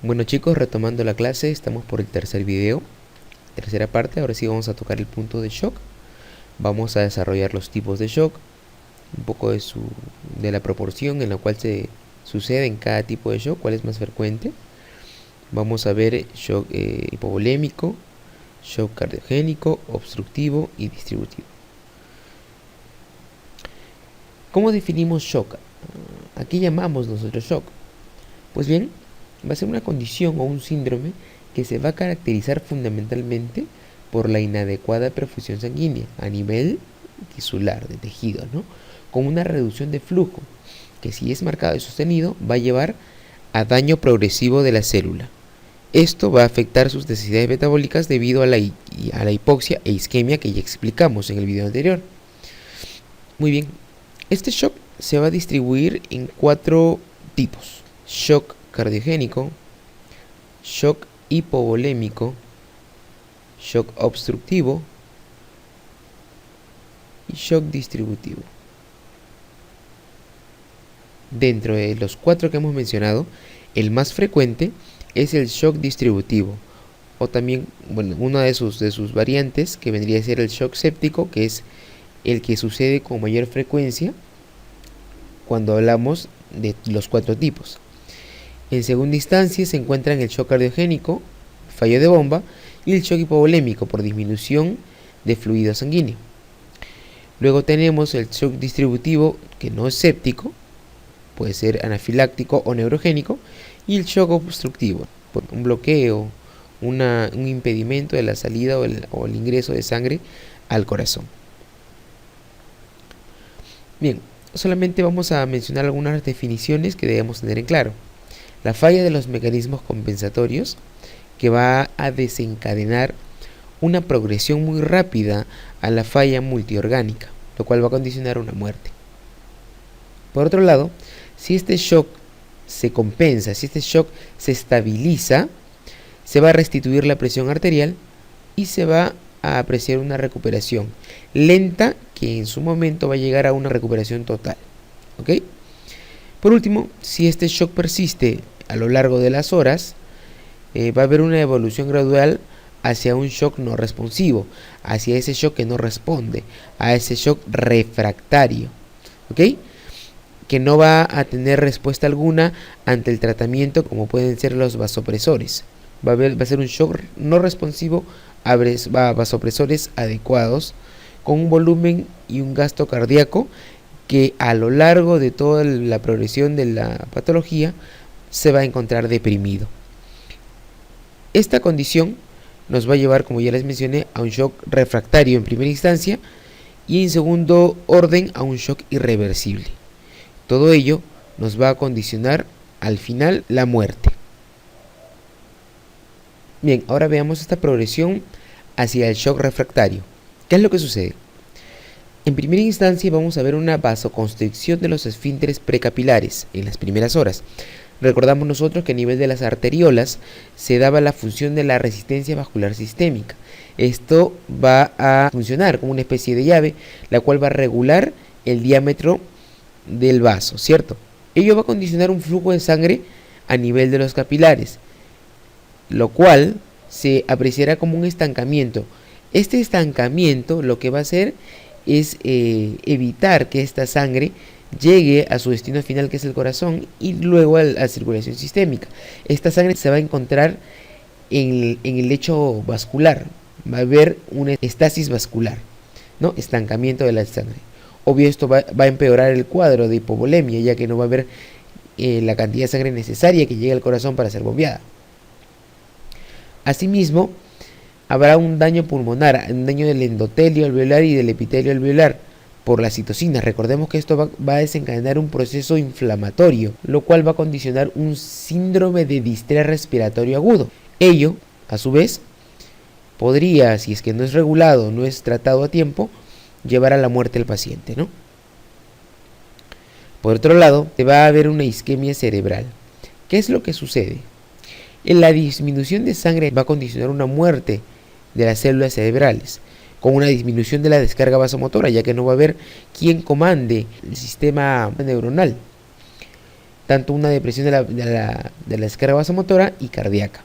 Bueno chicos, retomando la clase, estamos por el tercer video, tercera parte. Ahora sí vamos a tocar el punto de shock. Vamos a desarrollar los tipos de shock, un poco de la proporción en la cual se sucede en cada tipo de shock, cuál es más frecuente. Vamos a ver shock hipovolémico, shock cardiogénico, obstructivo y distributivo. ¿Cómo definimos shock? ¿A qué llamamos nosotros shock? Pues bien, va a ser una condición o un síndrome que se va a caracterizar fundamentalmente por la inadecuada perfusión sanguínea a nivel tisular de tejido, ¿no? Con una reducción de flujo que, si es marcado y sostenido, va a llevar a daño progresivo de la célula. Esto va a afectar sus necesidades metabólicas debido a la hipoxia e isquemia que ya explicamos en el video anterior. Muy bien, este shock se va a distribuir en 4 tipos: shock cardiogénico, shock hipovolémico, shock obstructivo y shock distributivo. Dentro de los 4 que hemos mencionado, el más frecuente es el shock distributivo, o también, bueno, una de sus variantes, que vendría a ser el shock séptico, que es el que sucede con mayor frecuencia cuando hablamos de los 4 tipos. En segunda instancia se encuentran el shock cardiogénico, fallo de bomba, y el shock hipovolémico por disminución de fluido sanguíneo. Luego tenemos el shock distributivo, que no es séptico, puede ser anafiláctico o neurogénico, y el shock obstructivo, por un bloqueo, un impedimento de la salida o el ingreso de sangre al corazón. Bien, solamente vamos a mencionar algunas definiciones que debemos tener en claro. La falla de los mecanismos compensatorios, que va a desencadenar una progresión muy rápida a la falla multiorgánica, lo cual va a condicionar una muerte. Por otro lado, si este shock se compensa, si este shock se estabiliza, se va a restituir la presión arterial y se va a apreciar una recuperación lenta que en su momento va a llegar a una recuperación total. ¿Ok? Por último, si este shock persiste a lo largo de las horas, va a haber una evolución gradual hacia un shock no responsivo, hacia ese shock que no responde, a ese shock refractario, ¿ok? Que no va a tener respuesta alguna ante el tratamiento, como pueden ser los vasopresores. Va a ser un shock no responsivo a vasopresores adecuados, con un volumen y un gasto cardíaco que a lo largo de toda la progresión de la patología se va a encontrar deprimido. Esta condición nos va a llevar, como ya les mencioné, a un shock refractario en primera instancia y en segundo orden a un shock irreversible. Todo ello nos va a condicionar al final la muerte. Bien, ahora veamos esta progresión hacia el shock refractario. ¿Qué es lo que sucede? En primera instancia vamos a ver una vasoconstricción de los esfínteres precapilares en las primeras horas. Recordamos nosotros que a nivel de las arteriolas se daba la función de la resistencia vascular sistémica. Esto va a funcionar como una especie de llave, la cual va a regular el diámetro del vaso, ¿cierto? Ello va a condicionar un flujo de sangre a nivel de los capilares, lo cual se apreciará como un estancamiento. Este estancamiento lo que va a hacer es evitar que esta sangre llegue a su destino final, que es el corazón, y luego a la circulación sistémica. Esta sangre se va a encontrar en el lecho vascular, va a haber una estasis vascular, ¿no? Estancamiento de la sangre. Obvio, esto va a empeorar el cuadro de hipovolemia, ya que no va a haber la cantidad de sangre necesaria que llegue al corazón para ser bombeada. Asimismo, habrá un daño pulmonar, un daño del endotelio alveolar y del epitelio alveolar por las citocinas. Recordemos que esto va a desencadenar un proceso inflamatorio, lo cual va a condicionar un síndrome de distrés respiratorio agudo. Ello, a su vez, podría, si es que no es regulado, no es tratado a tiempo, llevar a la muerte del paciente, ¿no? Por otro lado, va a haber una isquemia cerebral. ¿Qué es lo que sucede? En la disminución de sangre va a condicionar una muerte de las células cerebrales, con una disminución de la descarga vasomotora, ya que no va a haber quien comande el sistema neuronal. tanto una depresión de la descarga vasomotora y cardíaca.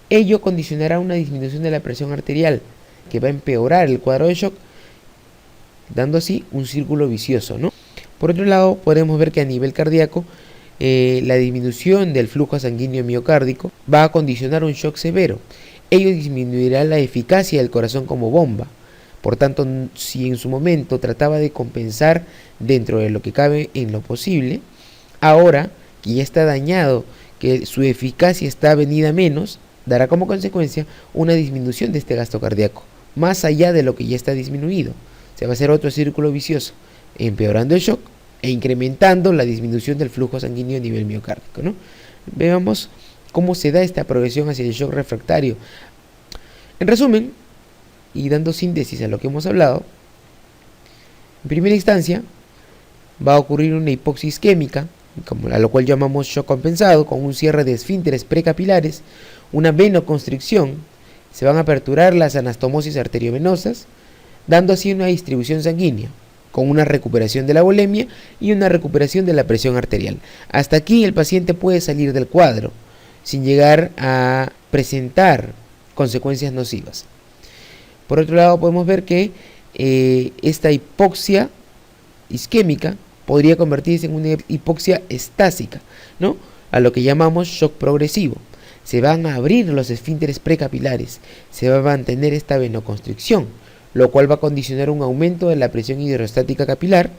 Ello condicionará una disminución de la presión arterial, que va a empeorar el cuadro de shock, dando así un círculo vicioso, ¿no? Por otro lado, podemos ver que a nivel cardíaco, la disminución del flujo sanguíneo miocárdico va a condicionar un shock severo. Ello disminuirá la eficacia del corazón como bomba. Por tanto, si en su momento trataba de compensar dentro de lo que cabe en lo posible, ahora que ya está dañado, que su eficacia está venida menos, dará como consecuencia una disminución de este gasto cardíaco, más allá de lo que ya está disminuido. Se va a hacer otro círculo vicioso, empeorando el shock e incrementando la disminución del flujo sanguíneo a nivel miocárdico, ¿no? Veamos cómo se da esta progresión hacia el shock refractario. En resumen, y dando síntesis a lo que hemos hablado, en primera instancia va a ocurrir una hipoxia isquémica, a lo cual llamamos shock compensado, con un cierre de esfínteres precapilares, una venoconstricción, se van a aperturar las anastomosis arteriovenosas, dando así una distribución sanguínea, con una recuperación de la volemia y una recuperación de la presión arterial. Hasta aquí el paciente puede salir del cuadro, sin llegar a presentar consecuencias nocivas. Por otro lado, podemos ver que esta hipoxia isquémica podría convertirse en una hipoxia estásica, ¿no? A lo que llamamos shock progresivo. Se van a abrir los esfínteres precapilares, se va a mantener esta venoconstricción, lo cual va a condicionar un aumento de la presión hidrostática capilar.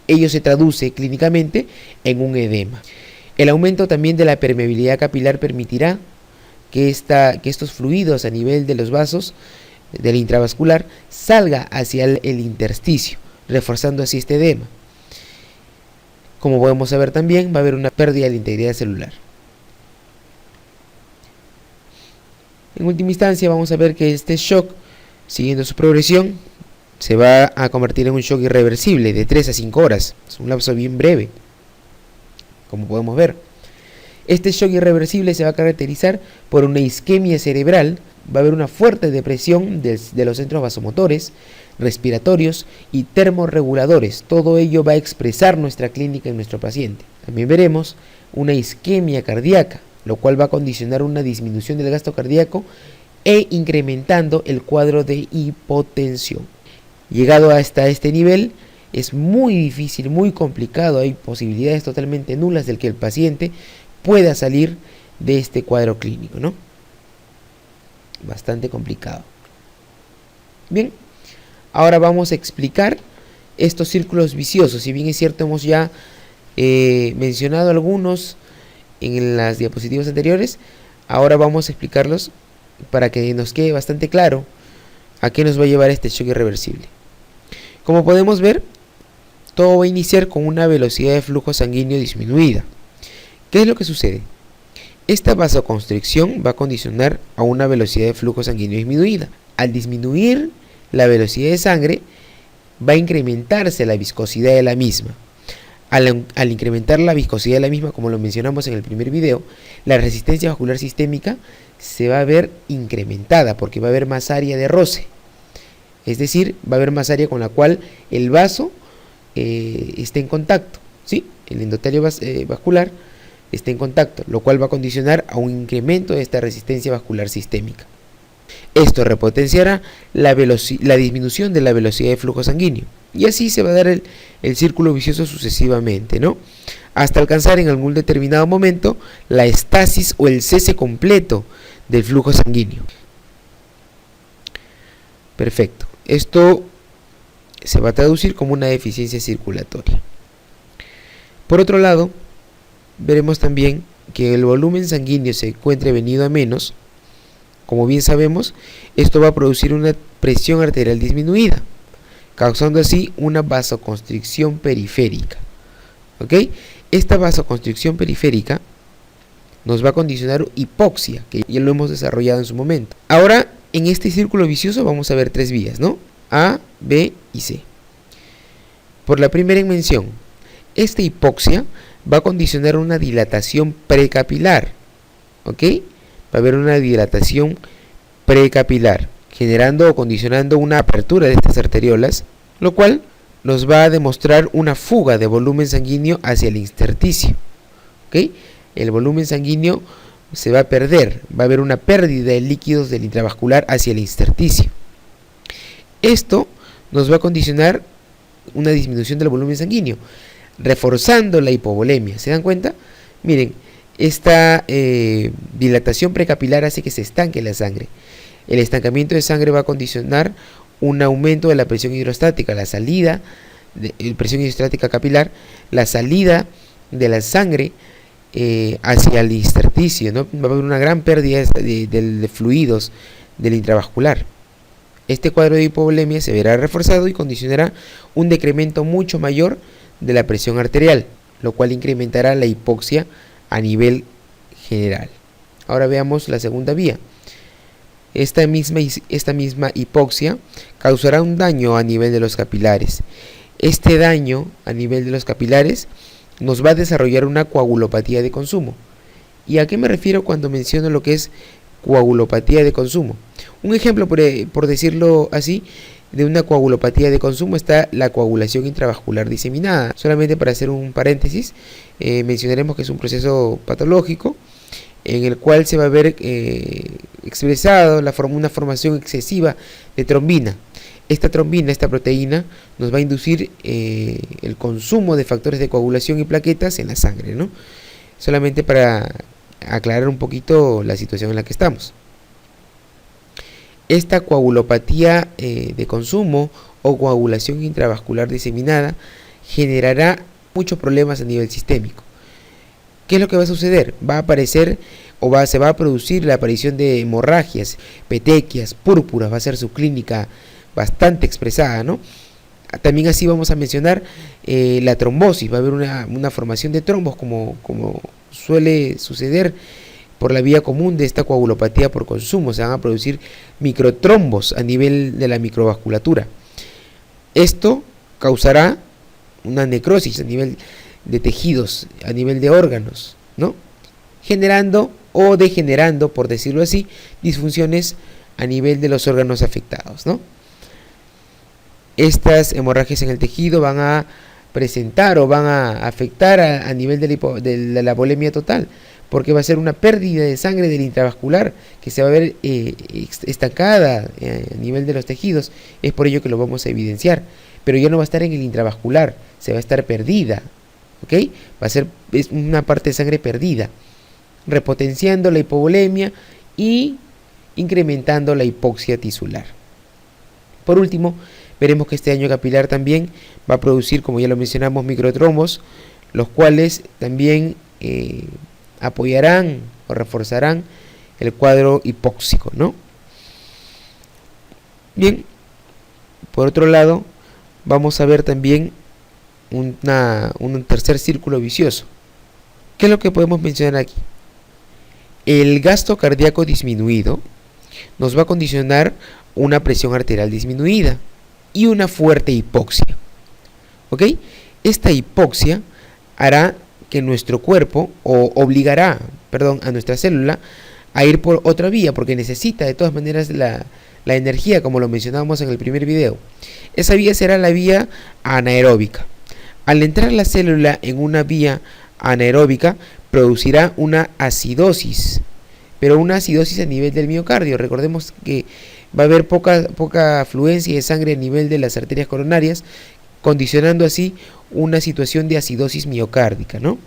Ello se traduce clínicamente en un edema. El aumento también de la permeabilidad capilar permitirá que estos fluidos a nivel de los vasos del intravascular salga hacia el intersticio, reforzando así este edema. Como podemos saber también, va a haber una pérdida de la integridad celular. En última instancia, vamos a ver que este shock, siguiendo su progresión, se va a convertir en un shock irreversible de 3 a 5 horas. Es un lapso bien breve, como podemos ver. Este shock irreversible se va a caracterizar por una isquemia cerebral, va a haber una fuerte depresión de los centros vasomotores, respiratorios y termorreguladores. Todo ello va a expresar nuestra clínica en nuestro paciente. También veremos una isquemia cardíaca, lo cual va a condicionar una disminución del gasto cardíaco e incrementando el cuadro de hipotensión. Llegado hasta este nivel, es muy difícil, muy complicado, hay posibilidades totalmente nulas de que el paciente pueda salir de este cuadro clínico, ¿no? Bastante complicado. Bien, ahora vamos a explicar estos círculos viciosos. Si bien es cierto, hemos ya mencionado algunos en las diapositivas anteriores, ahora vamos a explicarlos para que nos quede bastante claro a qué nos va a llevar este shock irreversible. Como podemos ver, todo va a iniciar con una velocidad de flujo sanguíneo disminuida. ¿Qué es lo que sucede? Esta vasoconstricción va a condicionar a una velocidad de flujo sanguíneo disminuida. Al disminuir la velocidad de sangre, va a incrementarse la viscosidad de la misma. Al incrementar la viscosidad de la misma, como lo mencionamos en el primer video, la resistencia vascular sistémica se va a ver incrementada porque va a haber más área de roce. Es decir, va a haber más área con la cual el vaso esté en contacto, ¿sí? El endotelio vascular está en contacto, lo cual va a condicionar a un incremento de esta resistencia vascular sistémica. Esto repotenciará la disminución de la velocidad de flujo sanguíneo. Y así se va a dar el círculo vicioso sucesivamente, ¿no? Hasta alcanzar en algún determinado momento la estasis o el cese completo del flujo sanguíneo. Perfecto. Esto se va a traducir como una deficiencia circulatoria. Por otro lado, veremos también que el volumen sanguíneo se encuentre venido a menos. Como bien sabemos, esto va a producir una presión arterial disminuida, causando así una vasoconstricción periférica. ¿Ok? Esta vasoconstricción periférica nos va a condicionar hipoxia, que ya lo hemos desarrollado en su momento. Ahora, en este círculo vicioso vamos a ver 3 vías, ¿no? A, B y C. Por la primera mención, esta hipoxia va a condicionar una dilatación precapilar. ¿Ok? Va a haber una dilatación precapilar, generando o condicionando una apertura de estas arteriolas, lo cual nos va a demostrar una fuga de volumen sanguíneo hacia el intersticio. ¿Okay? El volumen sanguíneo se va a perder, va a haber una pérdida de líquidos del intravascular hacia el intersticio. Esto nos va a condicionar una disminución del volumen sanguíneo, reforzando la hipovolemia. ¿Se dan cuenta? Miren, esta dilatación precapilar hace que se estanque la sangre. El estancamiento de sangre va a condicionar un aumento de la presión hidrostática, la salida de presión hidrostática capilar, la salida de la sangre hacia el intersticio, ¿no? Va a haber una gran pérdida de fluidos del intravascular. Este cuadro de hipovolemia se verá reforzado y condicionará un decremento mucho mayor de la presión arterial, lo cual incrementará la hipoxia a nivel general. Ahora veamos la segunda vía. Esta misma hipoxia causará un daño a nivel de los capilares. Este daño a nivel de los capilares nos va a desarrollar una coagulopatía de consumo. ¿Y a qué me refiero cuando menciono lo que es coagulopatía de consumo? Un ejemplo, por decirlo así, de una coagulopatía de consumo está la coagulación intravascular diseminada. Solamente para hacer un paréntesis, mencionaremos que es un proceso patológico en el cual se va a ver expresado una formación excesiva de trombina. Esta trombina, esta proteína, nos va a inducir el consumo de factores de coagulación y plaquetas en la sangre, ¿no? Solamente para aclarar un poquito la situación en la que estamos. Esta coagulopatía de consumo o coagulación intravascular diseminada generará muchos problemas a nivel sistémico. ¿Qué es lo que va a suceder? Va a aparecer se va a producir la aparición de hemorragias, petequias, púrpuras, va a ser su clínica bastante expresada, ¿no? También así vamos a mencionar la trombosis, va a haber una formación de trombos como suele suceder por la vía común de esta coagulopatía por consumo. Se van a producir microtrombos a nivel de la microvasculatura. Esto causará una necrosis a nivel de tejidos, a nivel de órganos, ¿no? Generando o degenerando, por decirlo así, disfunciones a nivel de los órganos afectados, ¿no? Estas hemorragias en el tejido van a presentar o van a afectar a nivel de la volemia total, porque va a ser una pérdida de sangre del intravascular que se va a ver estancada a nivel de los tejidos. Es por ello que lo vamos a evidenciar, pero ya no va a estar en el intravascular, se va a estar perdida, ¿ok? Es una parte de sangre perdida, repotenciando la hipovolemia y incrementando la hipoxia tisular. Por último, veremos que este daño capilar también va a producir, como ya lo mencionamos, microtrombos, los cuales también apoyarán o reforzarán el cuadro hipóxico, ¿no? Bien, por otro lado, vamos a ver también un tercer círculo vicioso. ¿Qué es lo que podemos mencionar aquí? El gasto cardíaco disminuido nos va a condicionar una presión arterial disminuida y una fuerte hipoxia. ¿Ok? Esta hipoxia hará que nuestro cuerpo obligará a nuestra célula a ir por otra vía, porque necesita de todas maneras la energía, como lo mencionábamos en el primer video. Esa vía será la vía anaeróbica. Al entrar la célula en una vía anaeróbica, producirá una acidosis, pero una acidosis a nivel del miocardio. Recordemos que va a haber poca afluencia de sangre a nivel de las arterias coronarias, condicionando así una situación de acidosis miocárdica, ¿no?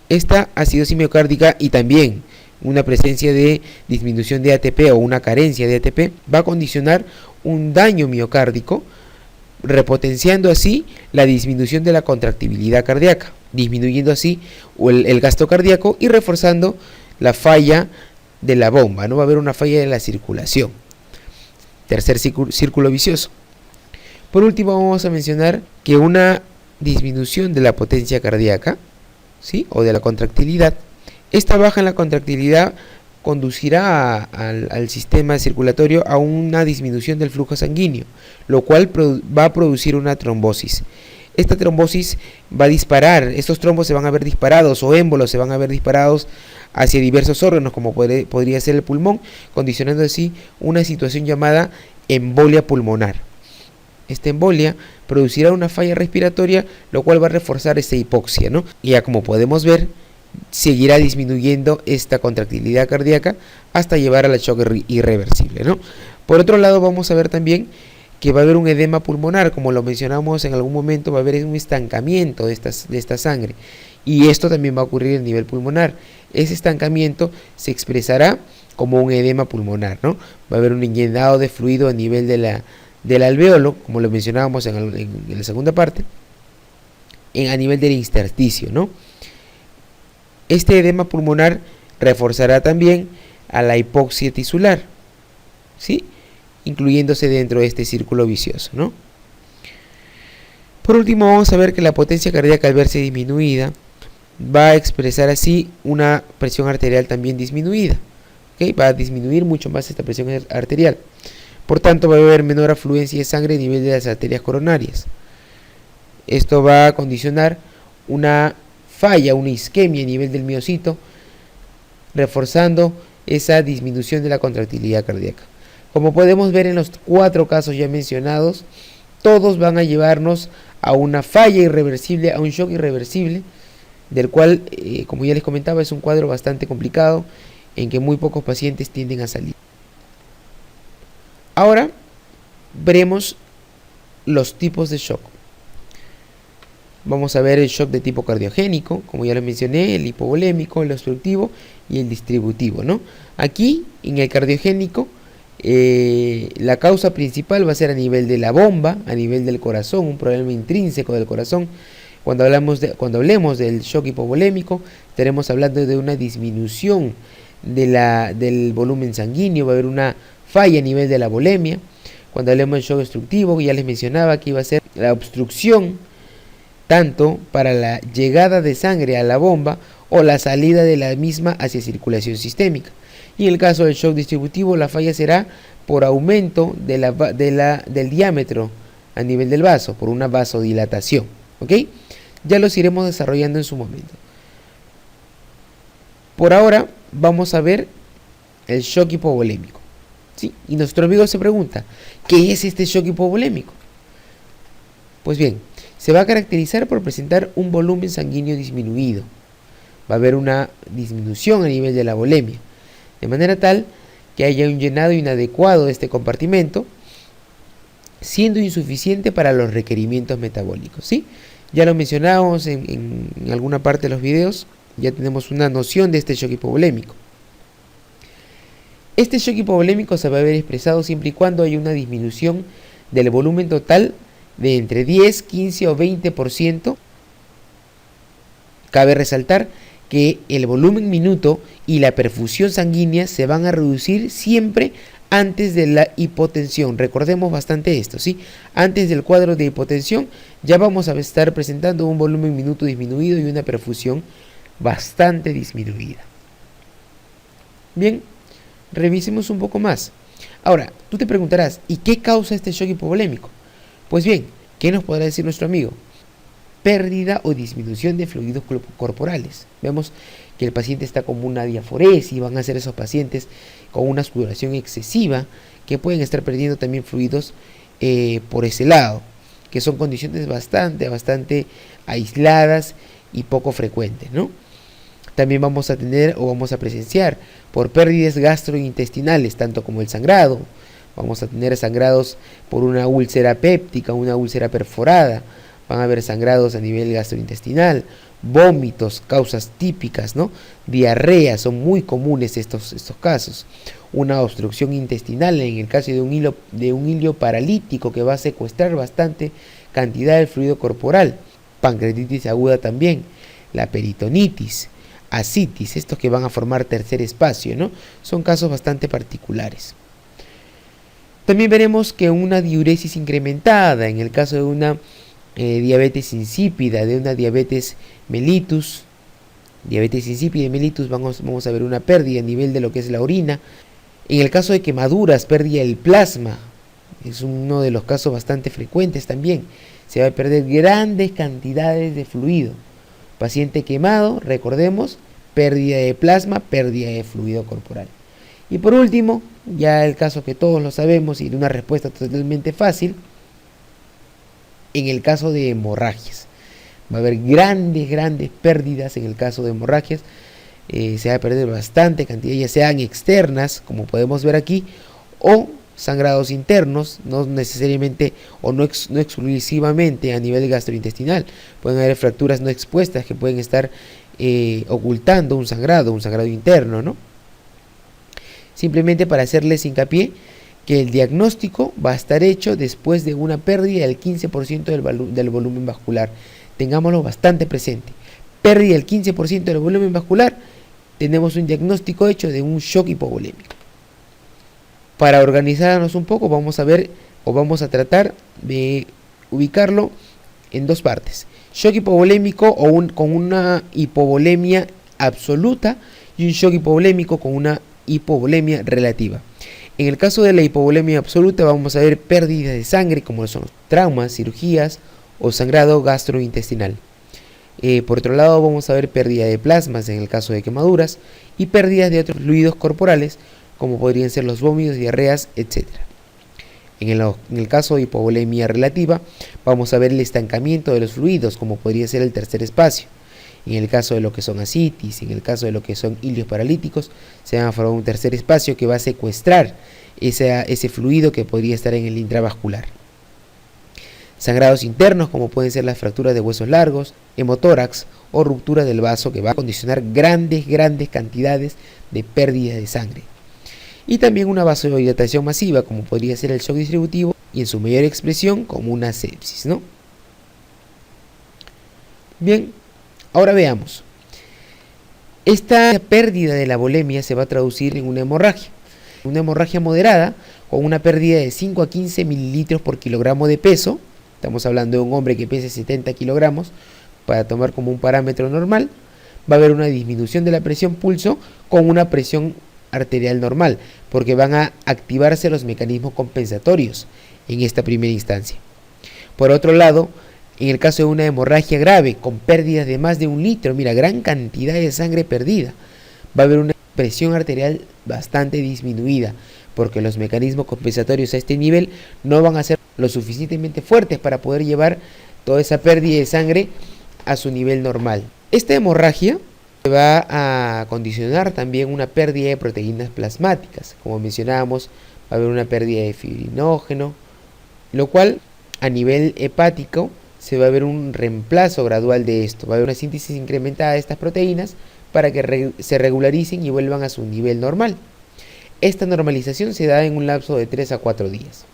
Esta acidosis miocárdica y también una presencia de disminución de ATP o una carencia de ATP va a condicionar un daño miocárdico, repotenciando así la disminución de la contractibilidad cardíaca, disminuyendo así el gasto cardíaco y reforzando la falla de la bomba, ¿no? Va a haber una falla de la circulación. Tercer círculo vicioso. Por último, vamos a mencionar que una disminución de la potencia cardíaca, ¿sí?, o de la contractilidad, esta baja en la contractilidad conducirá al sistema circulatorio a una disminución del flujo sanguíneo, lo cual va a producir una trombosis. Esta trombosis va a disparar, estos trombos se van a ver disparados o émbolos se van a ver disparados hacia diversos órganos, como podría ser el pulmón, condicionando así una situación llamada embolia pulmonar. Esta embolia producirá una falla respiratoria, lo cual va a reforzar esta hipoxia, ¿no? Y ya como podemos ver, seguirá disminuyendo esta contractilidad cardíaca hasta llevar al shock irreversible, ¿no? Por otro lado, vamos a ver también que va a haber un edema pulmonar, como lo mencionamos en algún momento, va a haber un estancamiento de esta sangre, y esto también va a ocurrir a nivel pulmonar. Ese estancamiento se expresará como un edema pulmonar, ¿no? Va a haber un llenado de fluido a nivel del alveolo, como lo mencionábamos en la segunda parte, a nivel del intersticio, ¿no? Este edema pulmonar reforzará también a la hipoxia tisular, ¿sí? Incluyéndose dentro de este círculo vicioso, ¿no? Por último, vamos a ver que la potencia cardíaca, al verse disminuida, va a expresar así una presión arterial también disminuida, ¿okay? Va a disminuir mucho más esta presión arterial. Por tanto, va a haber menor afluencia de sangre a nivel de las arterias coronarias. Esto va a condicionar una falla, una isquemia a nivel del miocito, reforzando esa disminución de la contractilidad cardíaca. Como podemos ver en los 4 casos ya mencionados, todos van a llevarnos a una falla irreversible, a un shock irreversible, del cual, como ya les comentaba, es un cuadro bastante complicado, en que muy pocos pacientes tienden a salir. Ahora veremos los tipos de shock. Vamos a ver el shock de tipo cardiogénico, como ya lo mencioné, el hipovolémico, el obstructivo y el distributivo, ¿no? Aquí, en el cardiogénico, la causa principal va a ser a nivel de la bomba, a nivel del corazón, un problema intrínseco del corazón. Cuando hablemos del shock hipovolémico, estaremos hablando de una disminución del volumen sanguíneo, va a haber una falla a nivel de la volemia. Cuando hablemos del shock obstructivo, ya les mencionaba que iba a ser la obstrucción tanto para la llegada de sangre a la bomba o la salida de la misma hacia circulación sistémica. Y en el caso del shock distributivo, la falla será por aumento del diámetro a nivel del vaso, por una vasodilatación, ¿ok? Ya los iremos desarrollando en su momento. Por ahora vamos a ver el shock hipovolémico, ¿sí? Y nuestro amigo se pregunta, ¿qué es este shock hipovolémico? Pues bien, se va a caracterizar por presentar un volumen sanguíneo disminuido. Va a haber una disminución a nivel de la volemia, de manera tal que haya un llenado inadecuado de este compartimento, siendo insuficiente para los requerimientos metabólicos, ¿sí? Ya lo mencionábamos en alguna parte de los videos, ya tenemos una noción de este shock hipovolémico. Este shock hipovolémico se va a ver expresado siempre y cuando haya una disminución del volumen total de entre 10, 15 o 20%. Cabe resaltar que el volumen minuto y la perfusión sanguínea se van a reducir siempre antes de la hipotensión. Recordemos bastante esto, ¿sí? Antes del cuadro de hipotensión ya vamos a estar presentando un volumen minuto disminuido y una perfusión bastante disminuida. Bien, revisemos un poco más. Ahora, tú te preguntarás, ¿y qué causa este shock hipovolémico? Pues bien, ¿qué nos podrá decir nuestro amigo? Pérdida o disminución de fluidos corporales. Vemos que el paciente está como una diaforesis, van a ser esos pacientes con una sudoración excesiva que pueden estar perdiendo también fluidos por ese lado, que son condiciones bastante aisladas y poco frecuentes, ¿no? También vamos a tener o vamos a presenciar por pérdidas gastrointestinales, tanto como el sangrado. Vamos a tener sangrados por una úlcera péptica, una úlcera perforada. Van a haber sangrados a nivel gastrointestinal, vómitos, causas típicas, ¿no? Diarrea, son muy comunes estos casos. Una obstrucción intestinal en el caso de un hilo paralítico que va a secuestrar bastante cantidad de fluido corporal. Pancreatitis aguda también. La peritonitis, ascitis, estos que van a formar tercer espacio, ¿no? Son casos bastante particulares. También veremos que una diuresis incrementada, en el caso de una diabetes insípida, de una diabetes mellitus, vamos a ver una pérdida a nivel de lo que es la orina. En el caso de quemaduras, pérdida del plasma, es uno de los casos bastante frecuentes también. Se va a perder grandes cantidades de fluido. Paciente quemado, recordemos, pérdida de plasma, pérdida de fluido corporal. Y por último, ya el caso que todos lo sabemos y de una respuesta totalmente fácil, en el caso de hemorragias. Va a haber grandes pérdidas en el caso de hemorragias. Se va a perder bastante cantidad, ya sean externas, como podemos ver aquí, o sangrados internos, no necesariamente o no exclusivamente a nivel gastrointestinal. Pueden haber fracturas no expuestas que pueden estar ocultando un sangrado interno, ¿no? Simplemente para hacerles hincapié que el diagnóstico va a estar hecho después de una pérdida del 15% del volumen vascular. Tengámoslo bastante presente. Pérdida del 15% del volumen vascular, tenemos un diagnóstico hecho de un shock hipovolémico. Para organizarnos un poco, vamos a ver o vamos a tratar de ubicarlo en dos partes. Shock hipovolémico con una hipovolemia absoluta y un shock hipovolémico con una hipovolemia relativa. En el caso de la hipovolemia absoluta vamos a ver pérdidas de sangre como son traumas, cirugías o sangrado gastrointestinal. Por otro lado vamos a ver pérdida de plasmas en el caso de quemaduras y pérdidas de otros fluidos corporales como podrían ser los vómitos, diarreas, etc. En el caso de hipovolemia relativa vamos a ver el estancamiento de los fluidos como podría ser el tercer espacio. En el caso de lo que son ascitis, en el caso de lo que son ilios paralíticos, se va a formar un tercer espacio que va a secuestrar ese fluido que podría estar en el intravascular. Sangrados internos como pueden ser las fracturas de huesos largos, hemotórax o ruptura del vaso que va a condicionar grandes cantidades de pérdida de sangre. Y también una vasodilatación masiva como podría ser el shock distributivo y en su mayor expresión como una sepsis, ¿no? Bien, ahora veamos. Esta pérdida de la volemia se va a traducir en una hemorragia moderada con una pérdida de 5 a 15 mililitros por kilogramo de peso. Estamos hablando de un hombre que pese 70 kilogramos para tomar como un parámetro normal. Va a haber una disminución de la presión pulso con una presión arterial normal, porque van a activarse los mecanismos compensatorios en esta primera instancia. Por otro lado, en el caso de una hemorragia grave con pérdidas de más de 1 litro, mira, gran cantidad de sangre perdida, va a haber una presión arterial bastante disminuida, porque los mecanismos compensatorios a este nivel no van a ser lo suficientemente fuertes para poder llevar toda esa pérdida de sangre a su nivel normal. Esta hemorragia va a condicionar también una pérdida de proteínas plasmáticas. Como mencionábamos, va a haber una pérdida de fibrinógeno, lo cual a nivel hepático se va a ver un reemplazo gradual de esto. Va a haber una síntesis incrementada de estas proteínas para que se regularicen y vuelvan a su nivel normal. Esta normalización se da en un lapso de 3 a 4 días.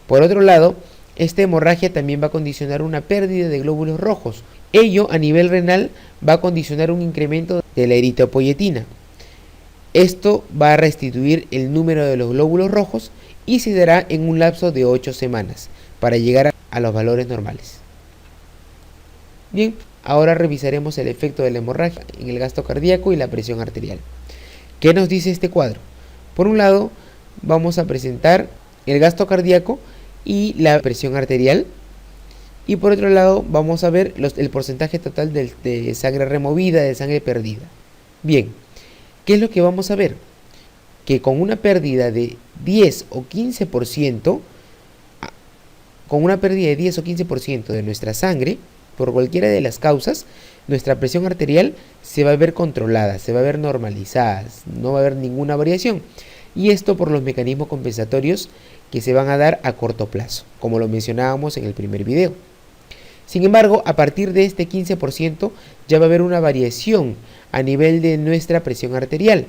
Por otro lado, esta hemorragia también va a condicionar una pérdida de glóbulos rojos. Ello a nivel renal va a condicionar un incremento de la eritropoyetina. Esto va a restituir el número de los glóbulos rojos y se dará en un lapso de 8 semanas para llegar a los valores normales. Bien, ahora revisaremos el efecto de la hemorragia en el gasto cardíaco y la presión arterial. ¿Qué nos dice este cuadro? Por un lado, vamos a presentar el gasto cardíaco y la presión arterial. Y por otro lado, vamos a ver el porcentaje total de sangre removida, de sangre perdida. Bien, ¿qué es lo que vamos a ver? Que con una pérdida de 10 o 15%, de nuestra sangre, por cualquiera de las causas, nuestra presión arterial se va a ver controlada, se va a ver normalizada, no va a haber ninguna variación. Y esto por los mecanismos compensatorios que se van a dar a corto plazo, como lo mencionábamos en el primer video. Sin embargo, a partir de este 15% ya va a haber una variación a nivel de nuestra presión arterial.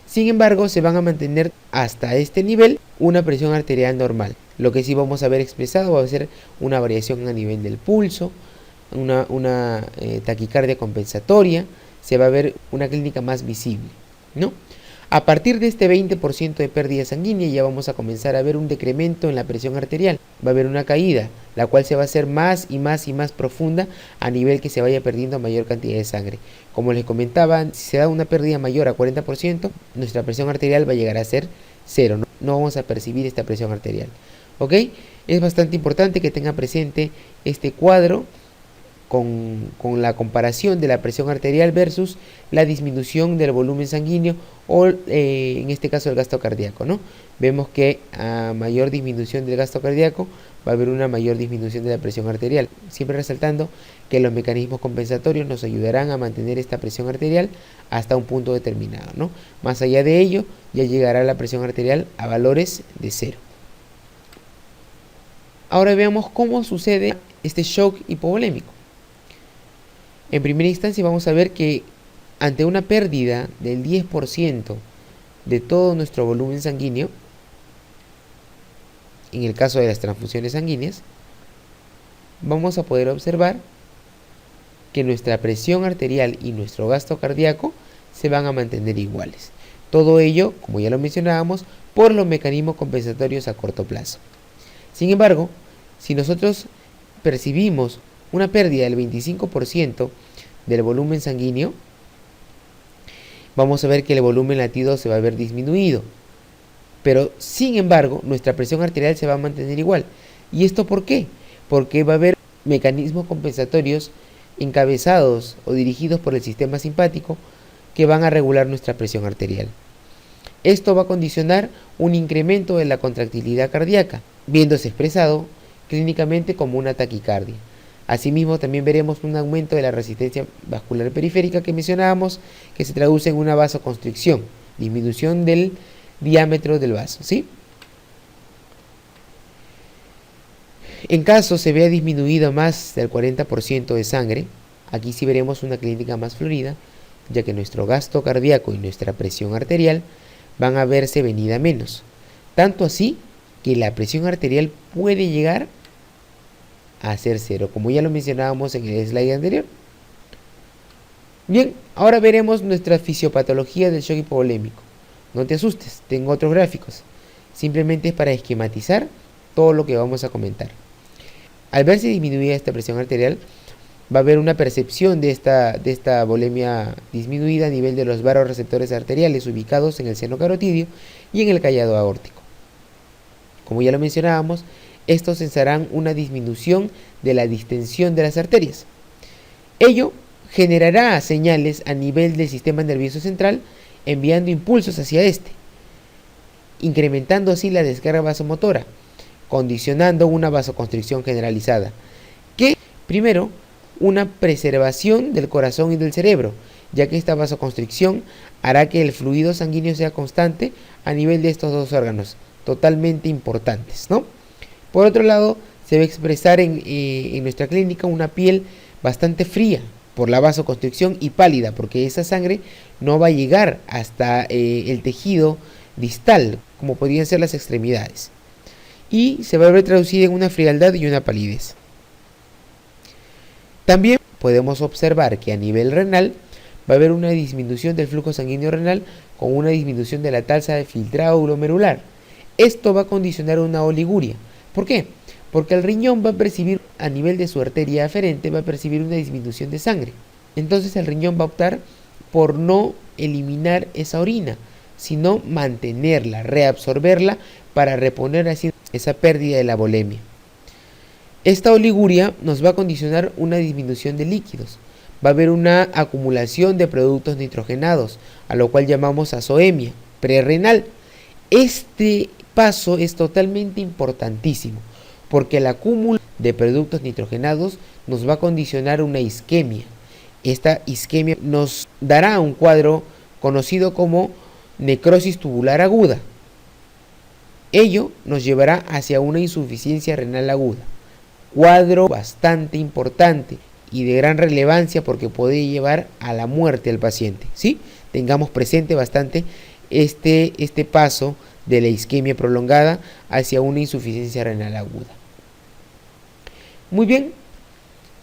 Sin embargo, se van a mantener hasta este nivel una presión arterial normal. Lo que sí vamos a ver expresado va a ser una variación a nivel del pulso, una taquicardia compensatoria, se va a ver una clínica más visible, ¿no? A partir de este 20% de pérdida sanguínea ya vamos a comenzar a ver un decremento en la presión arterial. Va a haber una caída, la cual se va a hacer más y más profunda a nivel que se vaya perdiendo mayor cantidad de sangre. Como les comentaba, si se da una pérdida mayor a 40%, nuestra presión arterial va a llegar a ser 0. No vamos a percibir esta presión arterial. ¿Ok? Es bastante importante que tengan presente este cuadro con la comparación de la presión arterial versus la disminución del volumen sanguíneo o en este caso el gasto cardíaco, ¿no? Vemos que a mayor disminución del gasto cardíaco va a haber una mayor disminución de la presión arterial, siempre resaltando que los mecanismos compensatorios nos ayudarán a mantener esta presión arterial hasta un punto determinado, ¿no? Más allá de ello, ya llegará la presión arterial a valores de 0. Ahora veamos cómo sucede este shock hipovolémico. En primera instancia vamos a ver que ante una pérdida del 10% de todo nuestro volumen sanguíneo, en el caso de las transfusiones sanguíneas, vamos a poder observar que nuestra presión arterial y nuestro gasto cardíaco se van a mantener iguales. Todo ello, como ya lo mencionábamos, por los mecanismos compensatorios a corto plazo. Sin embargo, si nosotros percibimos una pérdida del 25% del volumen sanguíneo, vamos a ver que el volumen latido se va a ver disminuido. Pero, sin embargo, nuestra presión arterial se va a mantener igual. ¿Y esto por qué? Porque va a haber mecanismos compensatorios encabezados o dirigidos por el sistema simpático que van a regular nuestra presión arterial. Esto va a condicionar un incremento de la contractilidad cardíaca, viéndose expresado clínicamente como una taquicardia. Asimismo, también veremos un aumento de la resistencia vascular periférica que mencionábamos, que se traduce en una vasoconstricción, disminución del diámetro del vaso, ¿sí? En caso se vea disminuido más del 40% de sangre, aquí sí veremos una clínica más fluida, ya que nuestro gasto cardíaco y nuestra presión arterial van a verse venida menos. Tanto así que la presión arterial puede llegar a ser 0, como ya lo mencionábamos en el slide anterior. Bien, ahora veremos nuestra fisiopatología del shock hipovolémico. No te asustes, tengo otros gráficos. Simplemente es para esquematizar todo lo que vamos a comentar. Al verse disminuida esta presión arterial, va a haber una percepción de esta volemia disminuida a nivel de los vasoreceptores arteriales ubicados en el seno carotidio y en el callado aórtico. Como ya lo mencionábamos, estos censarán una disminución de la distensión de las arterias. Ello generará señales a nivel del sistema nervioso central, enviando impulsos hacia este, incrementando así la descarga vasomotora, condicionando una vasoconstricción generalizada, que primero una preservación del corazón y del cerebro, ya que esta vasoconstricción hará que el fluido sanguíneo sea constante a nivel de estos dos órganos, totalmente importantes, ¿no? Por otro lado, se va a expresar en nuestra clínica una piel bastante fría por la vasoconstricción y pálida, porque esa sangre no va a llegar hasta el tejido distal, como podrían ser las extremidades, y se va a ver traducida en una frialdad y una palidez. También podemos observar que a nivel renal va a haber una disminución del flujo sanguíneo renal con una disminución de la tasa de filtrado glomerular. Esto va a condicionar una oliguria. ¿Por qué? Porque el riñón va a percibir, a nivel de su arteria aferente, va a percibir una disminución de sangre. Entonces el riñón va a optar por no eliminar esa orina, sino mantenerla, reabsorberla para reponer así esa pérdida de la volemia. Esta oliguria nos va a condicionar una disminución de líquidos. Va a haber una acumulación de productos nitrogenados, a lo cual llamamos azoemia prerrenal. Este paso es totalmente importantísimo, porque el acúmulo de productos nitrogenados nos va a condicionar una isquemia. Esta isquemia nos dará un cuadro conocido como necrosis tubular aguda. Ello nos llevará hacia una insuficiencia renal aguda, cuadro bastante importante y de gran relevancia porque puede llevar a la muerte al paciente, ¿sí? Tengamos presente bastante este paso de la isquemia prolongada hacia una insuficiencia renal aguda. Muy bien,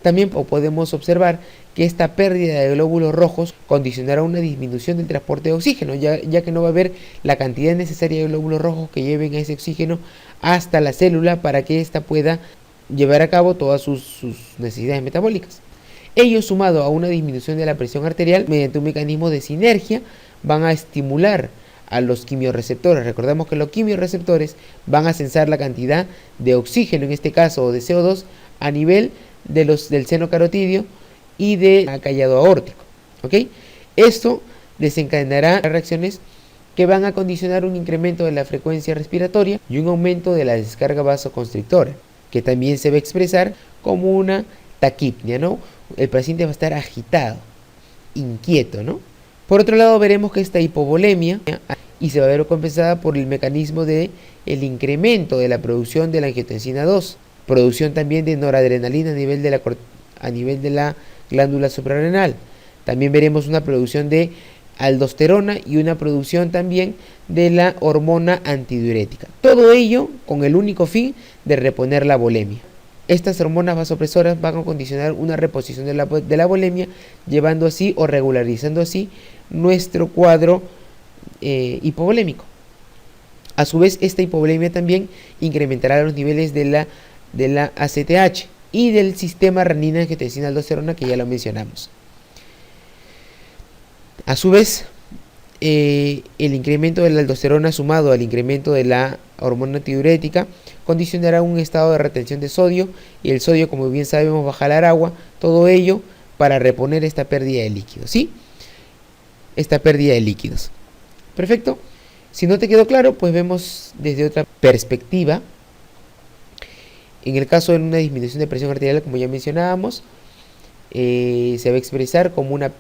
también podemos observar que esta pérdida de glóbulos rojos condicionará una disminución del transporte de oxígeno, ya que no va a haber la cantidad necesaria de glóbulos rojos que lleven a ese oxígeno hasta la célula para que ésta pueda llevar a cabo todas sus necesidades metabólicas. Ello, sumado a una disminución de la presión arterial mediante un mecanismo de sinergia, van a estimular a los quimiorreceptores. Recordemos que los quimiorreceptores van a sensar la cantidad de oxígeno, en este caso, o de CO2, a nivel del seno carotídeo y del callado aórtico. ¿Ok? Esto desencadenará reacciones que van a condicionar un incremento de la frecuencia respiratoria y un aumento de la descarga vasoconstrictora, que también se va a expresar como una taquipnea, ¿no? El paciente va a estar agitado, inquieto, ¿no? Por otro lado, veremos que esta hipovolemia y se va a ver compensada por el mecanismo de el incremento de la producción de la angiotensina 2, producción también de noradrenalina a nivel de la glándula suprarrenal. También veremos una producción de aldosterona y una producción también de la hormona antidiurética. Todo ello con el único fin de reponer la volemia. Estas hormonas vasopresoras van a condicionar una reposición de la volemia, llevando así o regularizando así nuestro cuadro hipovolémico. A su vez, esta hipovolemia también incrementará los niveles de la ACTH y del sistema renina-angiotensina-aldosterona, que ya lo mencionamos. A su vez, el incremento de la aldosterona sumado al incremento de la hormona antidiurética condicionará un estado de retención de sodio, y el sodio, como bien sabemos, va a jalar agua, todo ello para reponer esta pérdida de líquidos, ¿sí? Esta pérdida de líquidos. Perfecto. Si no te quedó claro, pues vemos desde otra perspectiva. En el caso de una disminución de presión arterial, como ya mencionábamos, se va a expresar como una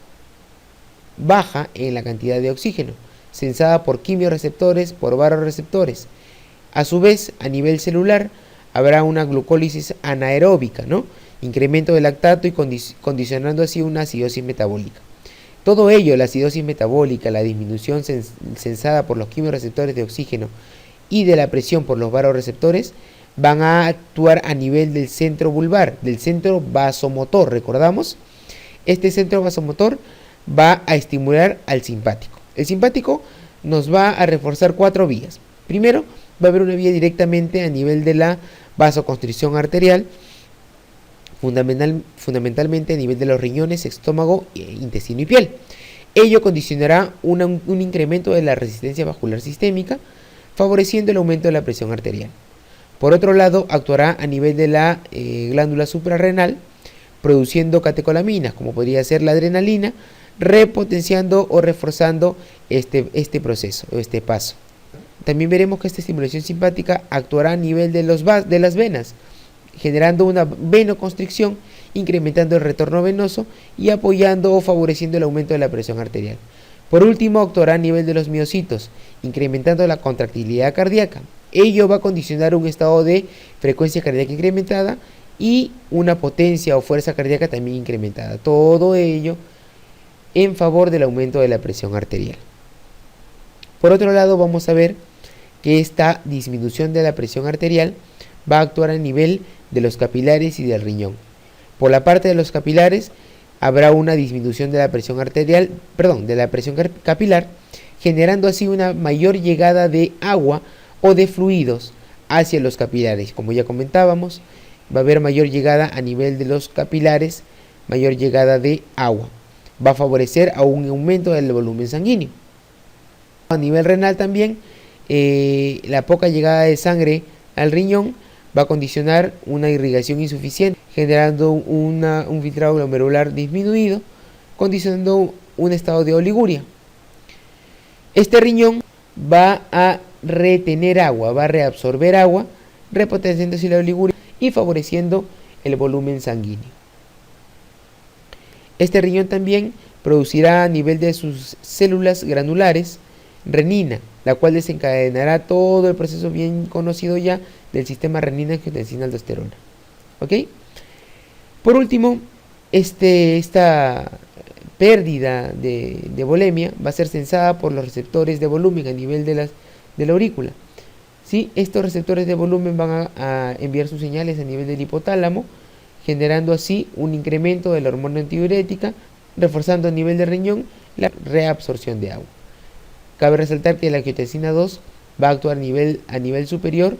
baja en la cantidad de oxígeno, sensada por quimioreceptores, por varoreceptores. A su vez, a nivel celular, habrá una glucólisis anaeróbica, ¿no? Incremento del lactato y condicionando así una acidosis metabólica. Todo ello, la acidosis metabólica, la disminución sensada por los quimioreceptores de oxígeno y de la presión por los varoreceptores, van a actuar a nivel del centro vulvar, del centro vasomotor. ¿Recordamos? Este centro vasomotor va a estimular al simpático. El simpático nos va a reforzar 4 vías. Primero, va a haber una vía directamente a nivel de la vasoconstricción arterial, fundamentalmente a nivel de los riñones, estómago, intestino y piel. Ello condicionará un incremento de la resistencia vascular sistémica, favoreciendo el aumento de la presión arterial. Por otro lado, actuará a nivel de la glándula suprarrenal, produciendo catecolaminas, como podría ser la adrenalina, repotenciando o reforzando este proceso o este paso. También veremos que esta estimulación simpática actuará a nivel de las venas, generando una venoconstricción, incrementando el retorno venoso y apoyando o favoreciendo el aumento de la presión arterial. Por último, actuará a nivel de los miocitos, incrementando la contractilidad cardíaca. Ello va a condicionar un estado de frecuencia cardíaca incrementada y una potencia o fuerza cardíaca también incrementada. Todo ello en favor del aumento de la presión arterial. Por otro lado, vamos a ver que esta disminución de la presión arterial va a actuar a nivel de los capilares y del riñón. Por la parte de los capilares habrá una disminución de la presión arterial, de la presión capilar, generando así una mayor llegada de agua o de fluidos hacia los capilares. Como ya comentábamos, va a haber mayor llegada a nivel de los capilares, mayor llegada de agua. Va a favorecer a un aumento del volumen sanguíneo. A nivel renal también, la poca llegada de sangre al riñón va a condicionar una irrigación insuficiente, generando un filtrado glomerular disminuido, condicionando un estado de oliguria. Este riñón va a retener agua, va a reabsorber agua, repotenciando así la oliguria y favoreciendo el volumen sanguíneo. Este riñón también producirá a nivel de sus células granulares renina, la cual desencadenará todo el proceso bien conocido ya del sistema renina-angiotensina-aldosterona. ¿Ok? Por último, esta pérdida de volemia va a ser sensada por los receptores de volumen a nivel de la aurícula. ¿Sí? Estos receptores de volumen van a enviar sus señales a nivel del hipotálamo, generando así un incremento de la hormona antidiurética, reforzando a nivel de riñón la reabsorción de agua. Cabe resaltar que la angiotensina 2 va a actuar a nivel superior,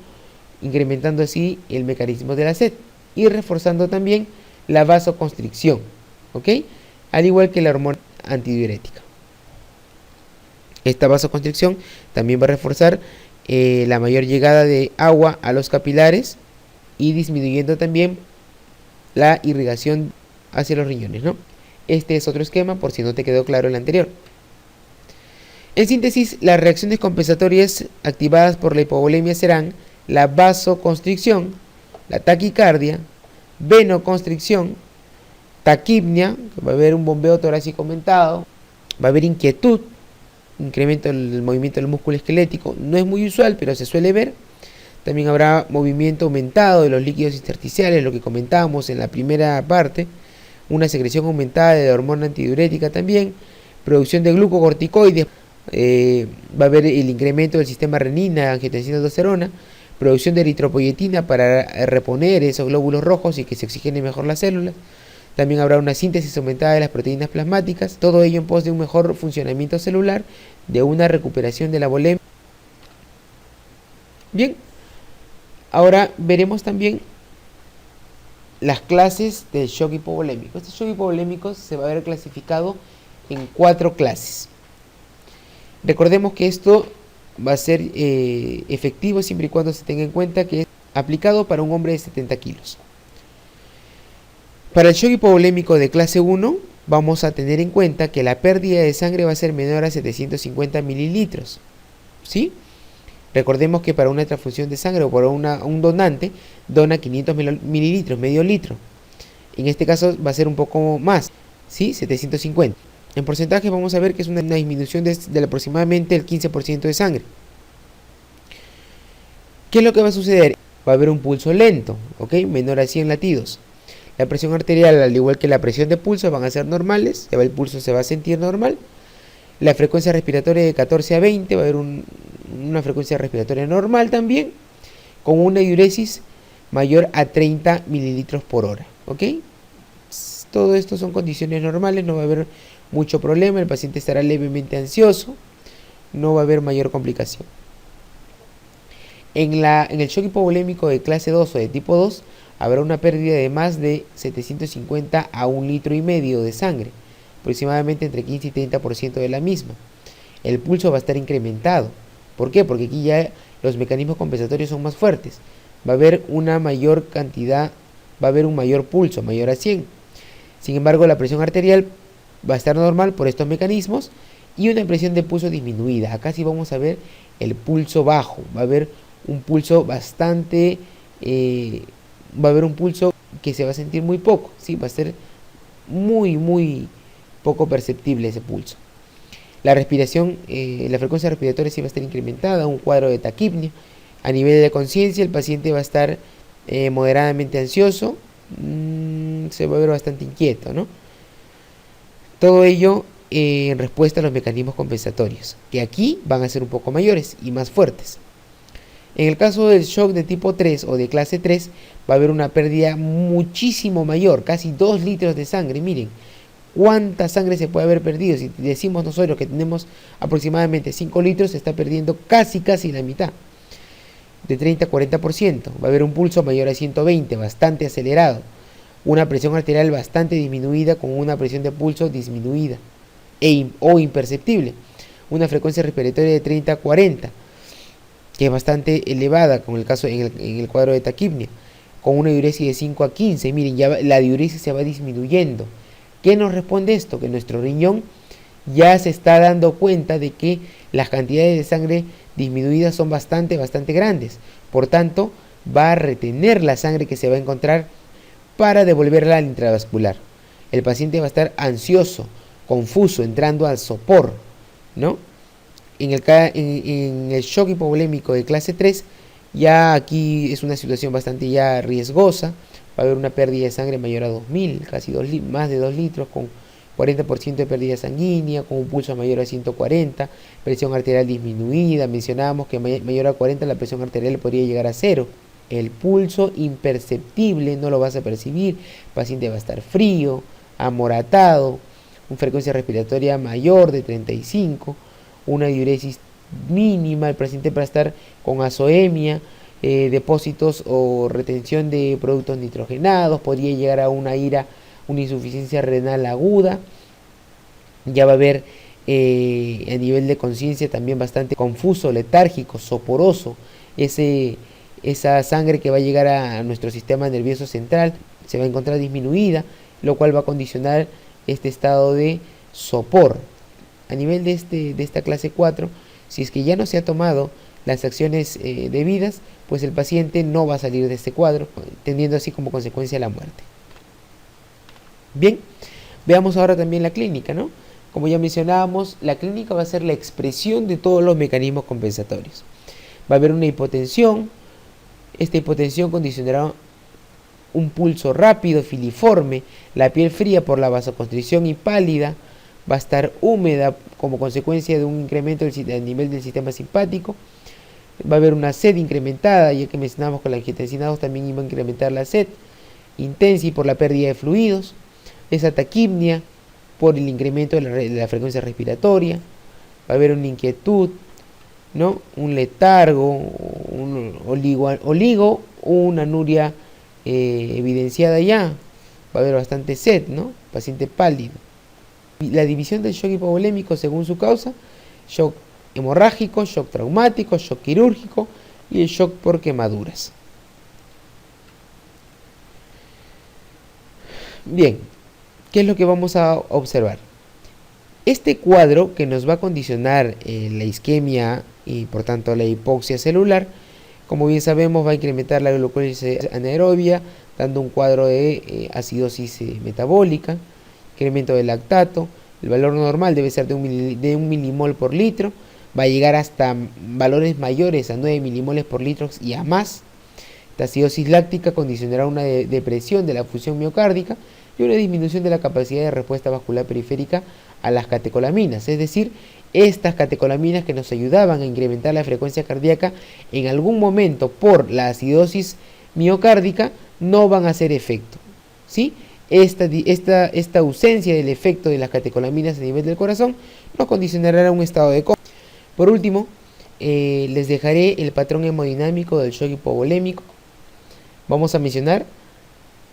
incrementando así el mecanismo de la sed y reforzando también la vasoconstricción, ¿ok? Al igual que la hormona antidiurética. Esta vasoconstricción también va a reforzar la mayor llegada de agua a los capilares y disminuyendo también la irrigación hacia los riñones, ¿no? Este es otro esquema por si no te quedó claro el anterior. En síntesis, las reacciones compensatorias activadas por la hipovolemia serán la vasoconstricción, la taquicardia, venoconstricción, taquipnia, va a haber un bombeo torácico aumentado, va a haber inquietud, incremento del movimiento del músculo esquelético, no es muy usual, pero se suele ver. También habrá movimiento aumentado de los líquidos intersticiales, lo que comentábamos en la primera parte, una secreción aumentada de la hormona antidiurética también, producción de glucocorticoides, va a haber el incremento del sistema renina, angiotensina-aldosterona, producción de eritropoyetina para reponer esos glóbulos rojos y que se oxigene mejor las células. También habrá una síntesis aumentada de las proteínas plasmáticas, todo ello en pos de un mejor funcionamiento celular, de una recuperación de la volemia. Bien, ahora veremos también las clases del shock hipovolémico. Este shock hipovolémico se va a ver clasificado en 4 clases. Recordemos que esto va a ser efectivo siempre y cuando se tenga en cuenta que es aplicado para un hombre de 70 kilos. Para el shock hipovolémico de clase 1 vamos a tener en cuenta que la pérdida de sangre va a ser menor a 750 mililitros. ¿Sí? Recordemos que para una transfusión de sangre o para un donante dona 500 mililitros, medio litro. En este caso va a ser un poco más, ¿sí? 750. En porcentaje vamos a ver que es una disminución de aproximadamente el 15% de sangre. ¿Qué es lo que va a suceder? Va a haber un pulso lento, ¿ok? Menor a 100 latidos. La presión arterial, al igual que la presión de pulso, van a ser normales. El pulso se va a sentir normal. La frecuencia respiratoria de 14 a 20 va a haber una frecuencia respiratoria normal también, con una diuresis mayor a 30 mililitros por hora, ¿ok? Todo esto son condiciones normales, no va a haber mucho problema, el paciente estará levemente ansioso, no va a haber mayor complicación. En el shock hipovolémico de clase 2 o de tipo 2, habrá una pérdida de más de 750 a 1,5 litros de sangre, aproximadamente entre 15 y 30% de la misma. El pulso va a estar incrementado. ¿Por qué? Porque aquí ya los mecanismos compensatorios son más fuertes. Va a haber una mayor cantidad, va a haber un mayor pulso, mayor a 100. Sin embargo, la presión arterial va a estar normal por estos mecanismos y una presión de pulso disminuida. Acá sí vamos a ver el pulso bajo. Va a haber un pulso bastante, va a haber un pulso que se va a sentir muy poco, ¿sí? Va a ser muy poco perceptible ese pulso. La respiración, la frecuencia respiratoria sí va a estar incrementada, un cuadro de taquipnia. A nivel de conciencia, el paciente va a estar moderadamente ansioso, se va a ver bastante inquieto, ¿no? Todo ello en respuesta a los mecanismos compensatorios, que aquí van a ser un poco mayores y más fuertes. En el caso del shock de tipo 3 o de clase 3, va a haber una pérdida muchísimo mayor, casi 2 litros de sangre. Miren, cuánta sangre se puede haber perdido. Si decimos nosotros que tenemos aproximadamente 5 litros, se está perdiendo casi la mitad, de 30 a 40%. Va a haber un pulso mayor a 120, bastante acelerado. Una presión arterial bastante disminuida, con una presión de pulso disminuida o imperceptible. Una frecuencia respiratoria de 30 a 40, que es bastante elevada, como el caso en el cuadro de taquipnia, con una diuresis de 5 a 15. Miren, ya la diuresis se va disminuyendo. ¿Qué nos responde esto? Que nuestro riñón ya se está dando cuenta de que las cantidades de sangre disminuidas son bastante grandes. Por tanto, va a retener la sangre que se va a encontrar para devolverla al intravascular. El paciente va a estar ansioso, confuso, entrando al sopor, ¿no? En el shock hipovolémico de clase 3, ya aquí es una situación bastante ya riesgosa. Va a haber una pérdida de sangre mayor a 2000, casi más de 2 litros, con 40% de pérdida sanguínea, con un pulso mayor a 140, presión arterial disminuida. Mencionábamos que mayor a 40 la presión arterial podría llegar a 0. El pulso imperceptible, no lo vas a percibir. El paciente va a estar frío, amoratado, una frecuencia respiratoria mayor de 35, una diuresis mínima. El paciente va a estar con azoemia, depósitos o retención de productos nitrogenados, podría llegar a una insuficiencia renal aguda. Ya va a haber a nivel de conciencia también bastante confuso, letárgico, soporoso, esa sangre que va a llegar a nuestro sistema nervioso central. se va a encontrar disminuida, lo cual va a condicionar este estado de sopor. A nivel de esta clase 4, si es que ya no se ha tomado las acciones debidas, pues el paciente no va a salir de este cuadro, teniendo así como consecuencia la muerte. Bien, veamos ahora también la clínica, ¿no? Como ya mencionábamos, la clínica va a ser la expresión de todos los mecanismos compensatorios. Va a haber una hipotensión. Esta hipotensión condicionará un pulso rápido, filiforme, la piel fría por la vasoconstricción y pálida, va a estar húmeda como consecuencia de un incremento del nivel del sistema simpático. Va a haber una sed incrementada, ya que mencionamos que la angiotensina 2 también iba a incrementar la sed intensa y por la pérdida de fluidos. Esa taquipnia por el incremento de la frecuencia respiratoria. Va a haber una inquietud, ¿no? Un letargo, un oligo, una anuria evidenciada ya. Va a haber bastante sed, ¿no? Paciente pálido. La división del shock hipovolémico según su causa: shock hemorrágico, shock traumático, shock quirúrgico y el shock por quemaduras. Bien, ¿qué es lo que vamos a observar? Este cuadro que nos va a condicionar la isquemia y por tanto la hipoxia celular, como bien sabemos, va a incrementar la glucólisis anaerobia, dando un cuadro de acidosis metabólica, incremento del lactato. El valor normal debe ser de 1 milimol por litro, va a llegar hasta valores mayores a 9 milimoles por litro y a más. La acidosis láctica condicionará una depresión de la función miocárdica y una disminución de la capacidad de respuesta vascular periférica a las catecolaminas, es decir, estas catecolaminas que nos ayudaban a incrementar la frecuencia cardíaca, en algún momento por la acidosis miocárdica no van a hacer efecto, ¿sí? Esta ausencia del efecto de las catecolaminas a nivel del corazón nos condicionará a un estado de coma. Por último, les dejaré el patrón hemodinámico del shock hipovolémico. Vamos a mencionar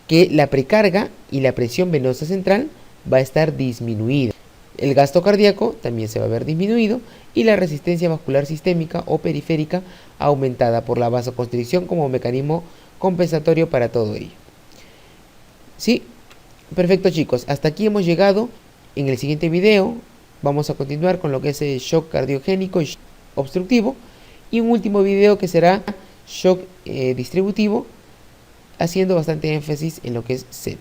que la precarga y la presión venosa central va a estar disminuida. El gasto cardíaco también se va a ver disminuido y la resistencia vascular sistémica o periférica aumentada por la vasoconstricción como mecanismo compensatorio para todo ello. ¿Sí? Perfecto, chicos, hasta aquí hemos llegado. En el siguiente video vamos a continuar con lo que es el shock cardiogénico y shock obstructivo, y un último video que será shock distributivo, haciendo bastante énfasis en lo que es sepsis.